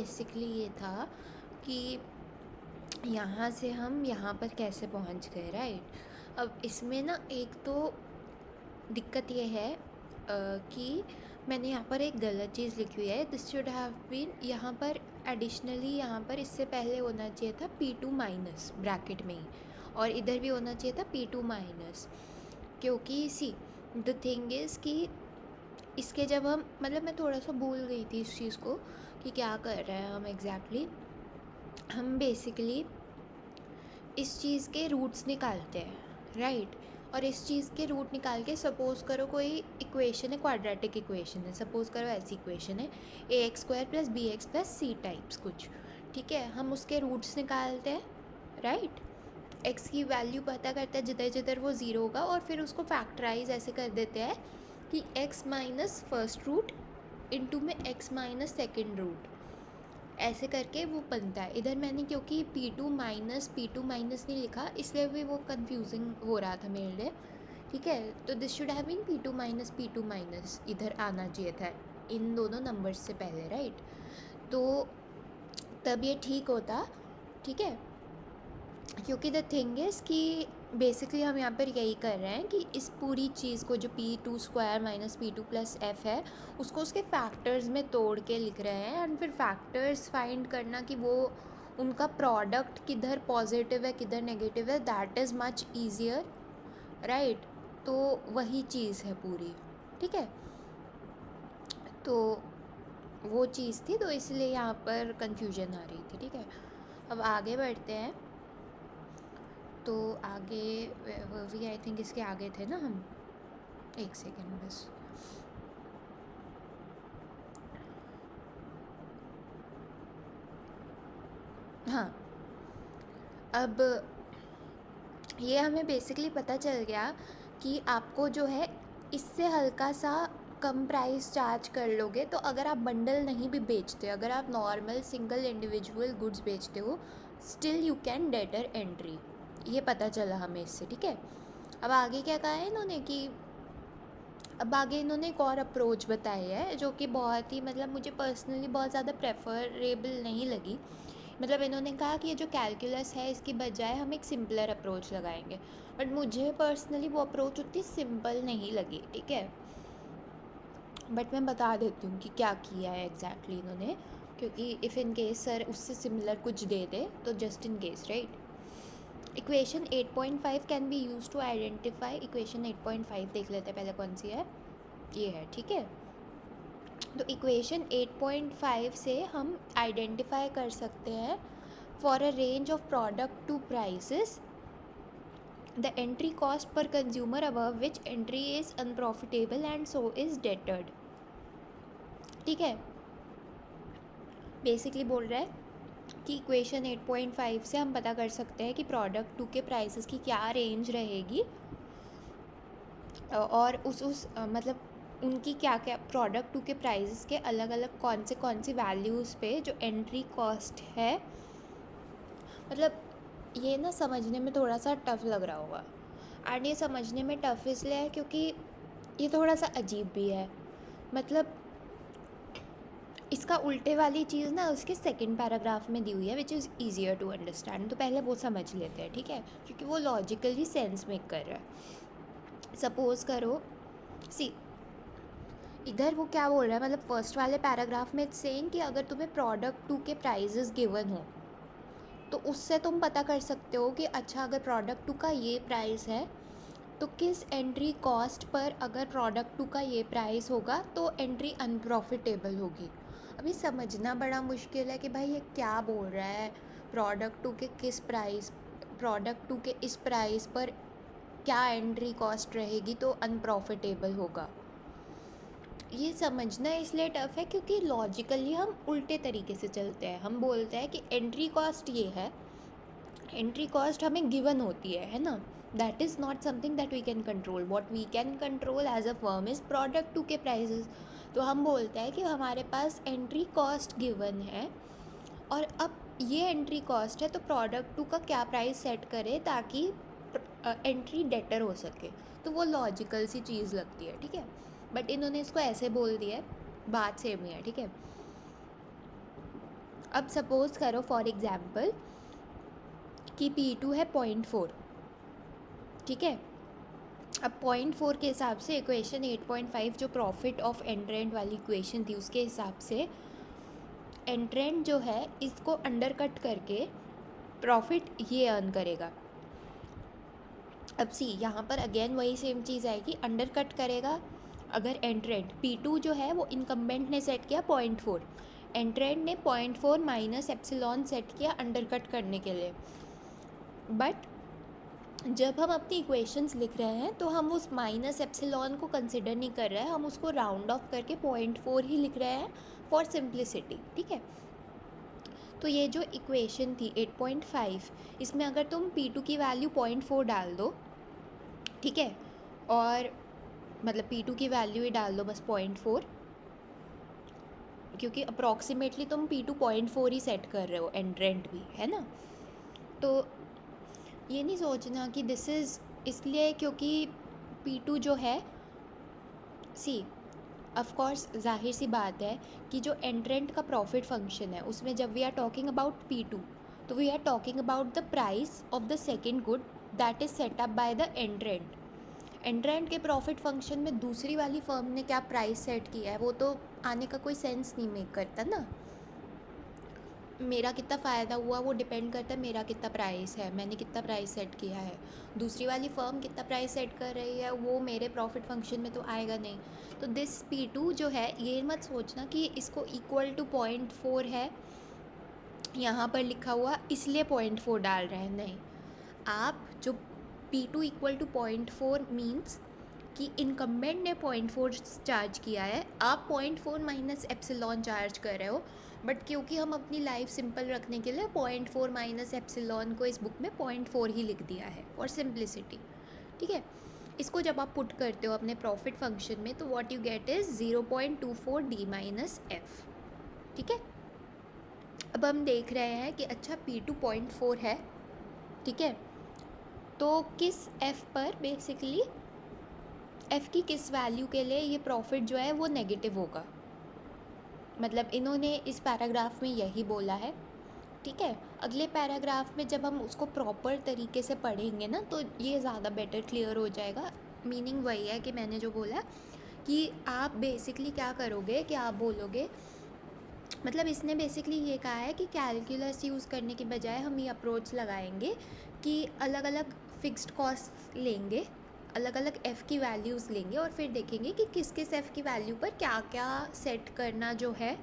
Basically ये था कि यहाँ से हम यहाँ पर कैसे पहुँच गए, राइट। अब इसमें ना एक तो दिक्कत ये है कि मैंने यहाँ पर एक गलत चीज़ लिखी हुई है। दिस शुड हैव बीन, यहाँ पर एडिशनली यहाँ पर इससे पहले होना चाहिए था P2 माइनस ब्रैकेट में ही, और इधर भी होना चाहिए था P2 माइनस, क्योंकि सी द थिंग इज़ कि इसके जब हम मतलब मैं थोड़ा सा भूल गई थी इस चीज़ को कि क्या कर रहे हैं हम एग्जैक्टली। हम बेसिकली इस चीज़ के रूट्स निकालते हैं, राइट। और इस चीज़ के रूट निकाल के सपोज़ करो कोई इक्वेशन है, क्वाड्रेटिक इक्वेशन है, सपोज़ करो ऐसी इक्वेशन है ax² + bx + c टाइप्स कुछ, ठीक है। हम उसके रूट्स निकालते हैं, राइट। x की वैल्यू पता करते हैं जिधर जिधर वो ज़ीरो होगा, और फिर उसको फैक्टराइज ऐसे कर देते हैं कि x minus first root into में x माइनस सेकेंड रूट, ऐसे करके वो बनता है। इधर मैंने क्योंकि P2 माइनस नहीं लिखा, इसलिए भी वो कंफ्यूजिंग हो रहा था मेरे लिए, ठीक है। तो this should have been P2 minus इधर आना चाहिए था इन दोनों नंबर्स से पहले, राइट। तो तब ये ठीक होता, ठीक है। क्योंकि द थिंग इज़ कि बेसिकली हम यहाँ पर यही कर रहे हैं कि इस पूरी चीज़ को जो P2² minus P2 plus F है उसको उसके फैक्टर्स में तोड़ के लिख रहे हैं, एंड फिर फैक्टर्स फाइंड करना कि वो उनका प्रोडक्ट किधर पॉजिटिव है किधर नेगेटिव है, that is much easier, right. तो वही चीज़ है पूरी, ठीक है। तो वो चीज़ थी, तो इसलिए यहाँ पर कन्फ्यूजन आ रही थी, ठीक है। अब आगे बढ़ते हैं। तो आगे वो भी आई थिंक इसके आगे थे ना हम, एक सेकेंड बस। हाँ, अब ये हमें बेसिकली पता चल गया कि आपको जो है इससे हल्का सा कम प्राइस चार्ज कर लोगे तो अगर आप बंडल नहीं भी बेचते, अगर आप नॉर्मल सिंगल इंडिविजुअल गुड्स बेचते हो, still you can debtor entry. ये पता चला हमें इससे, ठीक है। अब आगे क्या कहा है इन्होंने कि अब आगे इन्होंने एक और अप्रोच बताई है जो कि बहुत ही मतलब मुझे पर्सनली बहुत ज़्यादा प्रेफरेबल नहीं लगी। मतलब इन्होंने कहा कि ये जो कैलकुलस है इसकी बजाय हम एक सिंपलर अप्रोच लगाएंगे, बट मुझे पर्सनली वो अप्रोच उतनी सिंपल नहीं लगी, ठीक है। बट मैं बता देती हूँ कि क्या किया है एग्जैक्टली इन्होंने, क्योंकि इफ़ इन केस सर उससे सिमिलर कुछ दे दे तो just in case, right. Equation 8.5 can be use to identify, equation 8.5 देख लेते हैं पहले कौन सी है, ये है, ठीक है। तो इक्वेशन 8.5 से हम आइडेंटिफाई कर सकते हैं for a range of product to prices the entry cost पर consumer above which entry is unprofitable and so is deterred, ठीक है। बेसिकली बोल रहा है कि इक्वेशन 8.5 से हम पता कर सकते हैं कि प्रोडक्ट टू के प्राइसेस की क्या रेंज रहेगी, और उस मतलब उनकी क्या क्या प्रोडक्ट टू के प्राइसेस के अलग अलग कौन सी वैल्यूज़ पे जो एंट्री कॉस्ट है। मतलब ये ना समझने में थोड़ा सा टफ़ लग रहा होगा, एंड ये समझने में टफ़ इसलिए है क्योंकि ये थोड़ा सा अजीब भी है। मतलब इसका उल्टे वाली चीज़ ना उसके सेकंड पैराग्राफ में दी हुई है which is easier to understand, तो पहले वो समझ लेते हैं, ठीक है, क्योंकि वो लॉजिकली सेंस मेक कर रहा है। सपोज़ करो सी इधर वो क्या बोल रहा है, मतलब फर्स्ट वाले पैराग्राफ में सेइंग कि अगर तुम्हें प्रोडक्ट टू के प्राइजेस गिवन हो तो उससे तुम पता कर सकते हो कि अच्छा अगर प्रोडक्ट टू का ये प्राइस है तो किस एंट्री कॉस्ट पर अगर प्रोडक्ट टू का ये प्राइस होगा तो एंट्री अनप्रॉफिटेबल होगी। अभी समझना बड़ा मुश्किल है कि भाई ये क्या बोल रहा है, प्रोडक्ट टू के किस प्राइस, प्रोडक्ट टू के इस प्राइस पर क्या एंट्री कॉस्ट रहेगी तो अनप्रॉफिटेबल होगा। ये समझना इसलिए टफ़ है क्योंकि लॉजिकली हम उल्टे तरीके से चलते हैं। हम बोलते हैं कि एंट्री कॉस्ट ये है, एंट्री कॉस्ट हमें गिवन होती है ना। That is not something that we can control, what we can control as a firm is product two के प्राइजेस। तो हम बोलते हैं कि हमारे पास एंट्री कॉस्ट गिवन है और अब ये एंट्री कॉस्ट है तो प्रोडक्ट टू का क्या प्राइस सेट करें ताकि एंट्री डेटर हो सके। तो वो लॉजिकल सी चीज़ लगती है, ठीक है। बट इन्होंने इसको ऐसे बोल दिया है, बात सेम ही है, ठीक है। अब सपोज़ करो फॉर एग्ज़ाम्पल कि P2 है 0.4, ठीक है। अब 0.4 के हिसाब से इक्वेशन 8.5 जो प्रॉफिट ऑफ एंट्रेंट वाली इक्वेशन थी उसके हिसाब से एंट्रेंट जो है इसको अंडर कट करके प्रॉफिट ये अर्न करेगा। अब सी यहाँ पर अगेन वही सेम चीज़ आएगी, अंडर कट करेगा। अगर एंट्रेंट P2 जो है वो इनकम्बेंट ने सेट किया 0.4, एंट्रेंट ने 0.4 माइनस एप्सिलॉन सेट किया अंडर कट करने के लिए। बट जब हम अपनी इक्वेशंस लिख रहे हैं तो हम उस माइनस एप्सिलॉन को कंसिडर नहीं कर रहे हैं, हम उसको राउंड ऑफ करके 0.4 ही लिख रहे हैं फॉर सिंप्लिसिटी, ठीक है। तो ये जो इक्वेशन थी 8.5, इसमें अगर तुम P2 की वैल्यू 0.4 डाल दो, ठीक है, और मतलब P2 की वैल्यू ही डाल दो बस 0.4, क्योंकि अप्रॉक्सीमेटली तुम P2 0.4 ही सेट कर रहे हो, एंट्रेंट भी है ना। तो ये नहीं सोचना कि दिस इज़ इसलिए क्योंकि P2 जो है, सी ऑफ कोर्स जाहिर सी बात है कि जो एंट्रेंट का प्रॉफिट फंक्शन है उसमें जब we are talking about P2 तो we are talking about the price of the second good that is set up by the entrant. Entrant के प्रॉफिट फंक्शन में दूसरी वाली फर्म ने क्या प्राइस सेट किया है वो तो आने का कोई सेंस नहीं मेक करता ना। मेरा कितना फ़ायदा हुआ वो डिपेंड करता है मेरा कितना प्राइस है, मैंने कितना प्राइस सेट किया है। दूसरी वाली फर्म कितना प्राइस सेट कर रही है वो मेरे प्रॉफिट फंक्शन में तो आएगा नहीं। तो दिस P2 जो है ये मत सोचना कि इसको इक्वल टू 0.4 है यहाँ पर लिखा हुआ इसलिए 0.4 डाल रहे हैं, नहीं। आप जो P2 इक्वल टू 0.4 मीन्स कि इनकम्बेंट ने 0.4 चार्ज किया है, आप 0.4 माइनस एप्सिलॉन चार्ज कर रहे हो। बट क्योंकि हम अपनी लाइफ सिंपल रखने के लिए 0.4 माइनस एप्सिलॉन को इस बुक में 0.4 ही लिख दिया है फॉर सिंप्लिसिटी, ठीक है। इसको जब आप पुट करते हो अपने प्रॉफिट फंक्शन में तो what you get is 0.24 D minus F, ठीक है। अब हम देख रहे हैं कि अच्छा P2 0.4 है, ठीक है, तो किस F पर बेसिकली F की किस वैल्यू के लिए ये प्रॉफिट जो है वो नेगेटिव होगा, मतलब इन्होंने इस पैराग्राफ में यही बोला है, ठीक है। अगले पैराग्राफ में जब हम उसको प्रॉपर तरीके से पढ़ेंगे ना तो ये ज़्यादा बेटर क्लियर हो जाएगा। मीनिंग वही है कि मैंने जो बोला कि आप बेसिकली क्या करोगे कि आप बोलोगे, मतलब इसने बेसिकली ये कहा है कि कैलकुलस यूज़ करने के बजाय हम ये अप्रोच लगाएंगे कि अलग अलग फिक्स्ड कॉस्ट लेंगे, अलग अलग F की वैल्यूज़ लेंगे और फिर देखेंगे कि किस किस F की वैल्यू पर क्या क्या सेट करना जो है,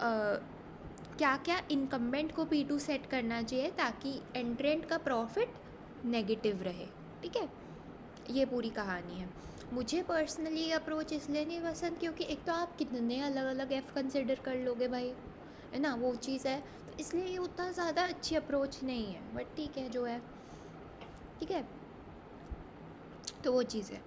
क्या क्या इनकम्बेंट को P2 सेट करना चाहिए ताकि एंट्रेंट का प्रॉफिट नेगेटिव रहे, ठीक है। ये पूरी कहानी है। मुझे पर्सनली ये अप्रोच इसलिए नहीं पसंद क्योंकि एक तो आप कितने अलग अलग F कंसिडर कर लोगे भाई, है ना, वो चीज़ है। तो इसलिए ये उतना ज़्यादा अच्छी अप्रोच नहीं है, बट ठीक है जो है, ठीक है। तो वो चीज़ है।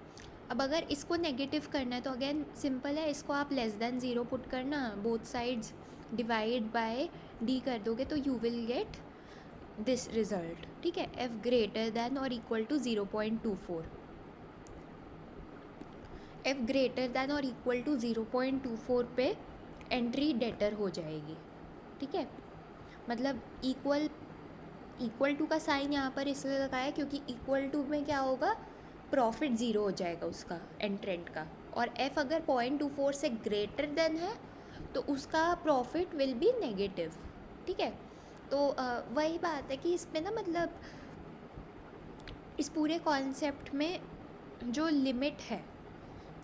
अब अगर इसको नेगेटिव करना है तो अगेन सिंपल है, इसको आप लेस देन 0 पुट करना, both sides divide by D कर दोगे तो you will get this result, ठीक है। F ग्रेटर देन और equal to 0.24, F greater than और इक्वल टू 0.24 पे एंट्री डेटर हो जाएगी, ठीक है। मतलब इक्वल टू का साइन यहाँ पर इसलिए लगाया क्योंकि इक्वल टू में क्या होगा, प्रॉफिट ज़ीरो हो जाएगा उसका एंट्रेंट का, और F अगर 0.24 से ग्रेटर देन है तो उसका प्रॉफिट विल बी नेगेटिव, ठीक है। तो वही बात है कि इसमें ना मतलब इस पूरे कॉन्सेप्ट में जो लिमिट है,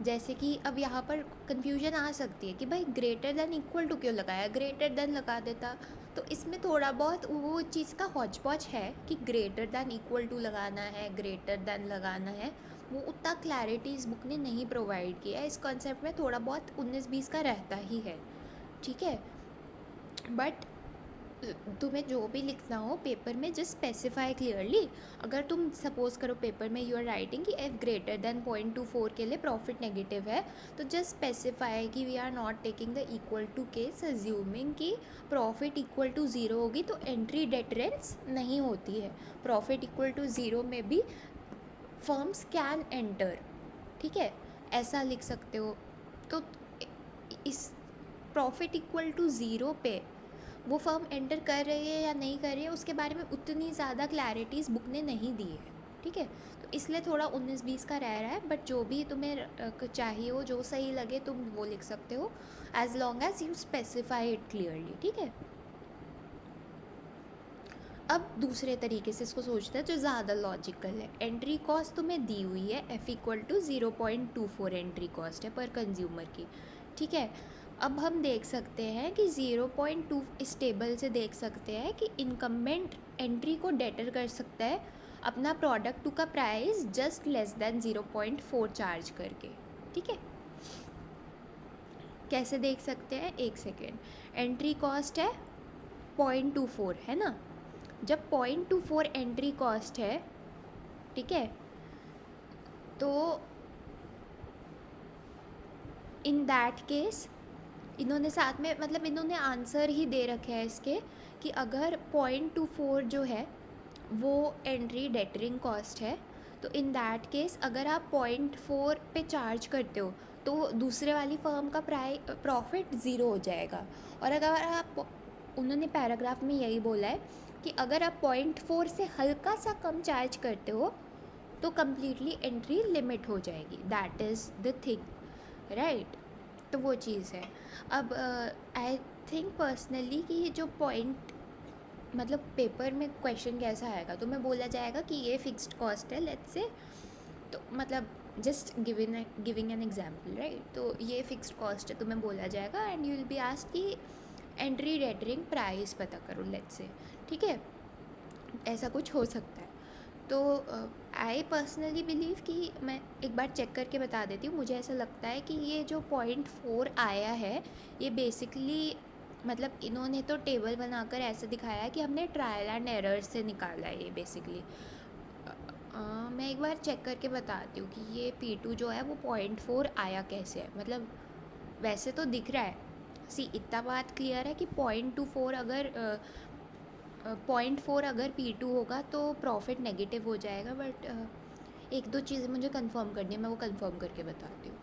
जैसे कि अब यहाँ पर कन्फ्यूजन आ सकती है कि भाई ग्रेटर देन इक्वल टू क्यों लगाया, ग्रेटर देन लगा देता। तो इसमें थोड़ा बहुत वो चीज़ का हौच पौच है कि ग्रेटर देन इक्वल टू लगाना है, ग्रेटर देन लगाना है, वो उतना क्लैरिटी इस बुक ने नहीं प्रोवाइड किया है। इस कॉन्सेप्ट में थोड़ा बहुत 19-20 का रहता ही है, ठीक है। बट तुम्हें जो भी लिखना हो पेपर में जस्ट स्पेसिफाई क्लियरली। अगर तुम सपोज करो पेपर में यू आर राइटिंग कि F ग्रेटर देन 0.24 के लिए प्रॉफिट नेगेटिव है, तो जस्ट स्पेसिफाई कि we are not taking the equal to case, assuming कि प्रॉफिट इक्वल टू 0 होगी तो एंट्री डेटरेंस नहीं होती है। प्रॉफिट इक्वल टू 0 में भी फर्म्स कैन एंटर, ठीक है, ऐसा लिख सकते हो। तो इस प्रॉफिट इक्वल टू 0 पे वो फर्म एंटर कर रही है या नहीं कर रही है उसके बारे में उतनी ज़्यादा क्लैरिटी इस बुक ने नहीं दी है, ठीक है। तो इसलिए थोड़ा 19-20 का रह रहा है, बट जो भी तुम्हें चाहिए हो, जो सही लगे तुम वो लिख सकते हो, as long as you specify it clearly, ठीक है। अब दूसरे तरीके से इसको सोचते हैं जो ज़्यादा लॉजिकल है। एंट्री कॉस्ट तुम्हें दी हुई है, F=0.24 एंट्री कॉस्ट है पर कंज्यूमर की, ठीक है। अब हम देख सकते हैं कि 0.2 इस टेबल से देख सकते हैं कि इनकम्बेंट एंट्री को डेटर कर सकता है अपना प्रोडक्ट टू का price just less than 0.4 charge करके, ठीक है। कैसे देख सकते हैं, एक सेकेंड। एंट्री कॉस्ट है 0.24, है ना। जब 0.24 एंट्री कॉस्ट है, ठीक है, तो इन दैट केस इन्होंने साथ में मतलब इन्होंने आंसर ही दे रखे हैं इसके कि अगर 0.24 जो है वो एंट्री डेटरिंग कॉस्ट है, तो इन दैट केस अगर आप 0.4 पे चार्ज करते हो तो दूसरे वाली फर्म का प्रॉफिट ज़ीरो हो जाएगा। और अगर आप, उन्होंने पैराग्राफ में यही बोला है कि अगर आप 0.4 से हल्का सा कम चार्ज करते हो तो कम्प्लीटली एंट्री लिमिट हो जाएगी। That is the thing, right. तो वो चीज़ है। अब आई थिंक पर्सनली कि ये जो पॉइंट मतलब पेपर में क्वेश्चन कैसा आएगा, तो मैं बोला जाएगा कि ये फिक्स्ड कॉस्ट है, लेट्स से, तो मतलब just giving an example, right. तो ये फिक्स्ड कॉस्ट है, तो मैं बोला जाएगा and you will be asked कि एंट्री डेटरिंग प्राइस पता करो, लेट्स से, ठीक है। ऐसा कुछ हो सकता है। तो आई पर्सनली बिलीव कि मैं एक बार चेक करके बता देती हूँ। मुझे ऐसा लगता है कि ये जो 0.4 आया है ये बेसिकली मतलब इन्होंने तो टेबल बनाकर ऐसे दिखाया है कि हमने ट्रायल एंड एरर से निकाला है ये बेसिकली। मैं एक बार चेक करके बताती हूँ कि ये P2 जो है वो 0.4 आया कैसे है। मतलब वैसे तो दिख रहा है, सी इतना बात क्लियर है कि 0.24 अगर 0.4 अगर P2 होगा तो प्रॉफिट नेगेटिव हो जाएगा। बट एक दो चीज़ें मुझे कंफर्म करनी है, मैं वो कंफर्म करके बताती हूँ।